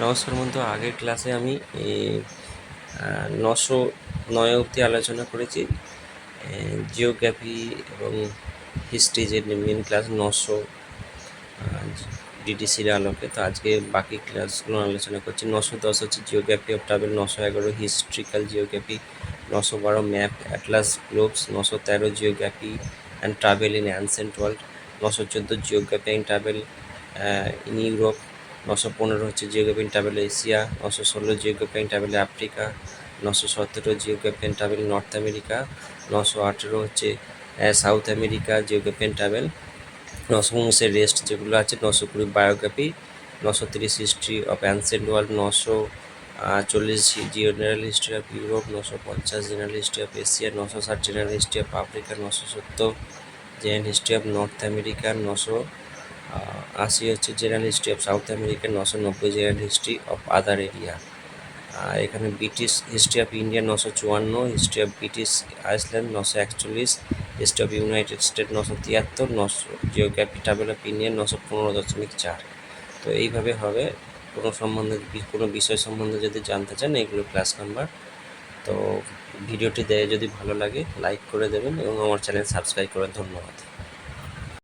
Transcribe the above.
নমস্কার বন্ধু, আগের ক্লাসে আমি 909 অবধি আলোচনা করেছি। জিওগ্রাফি এবং হিস্ট্রি যে মেন ক্লাস 900 ডিটিসির আলোকে। তো আজকে বাকি ক্লাসগুলো আলোচনা করছি। 910 হচ্ছে geography of travel, 911 historical geography, 912 map Atlas Globes, 913 geography and travel in ancient world, 914 geography and travel in Europe, 915 হচ্ছে geography and travel Asia, 916 geography and travel Africa, 917 geography and travel north America, 918 হচ্ছে south America geography and travel, 919 rest যেগুলো আছে, 920 biography, 930 history of ancient world, 940 general history of Europe, 950 general history of Asia, 960 general history of Africa, 970 general history of North America, 980 হচ্ছে general history of South America, 990 general history of other area. এখানে British history of India 954, history of British Iceland 941, history of United State 973, 900 geography travel of India 915.4। তো এইভাবে হবে। কোনো বিষয় সম্বন্ধে যদি জানতে চান এগুলো ক্লাস নাম্বার। তো ভিডিওটি যদি ভালো লাগে লাইক করে দেবেন এবং আমার চ্যানেল সাবস্ক্রাইব করেন। ধন্যবাদ।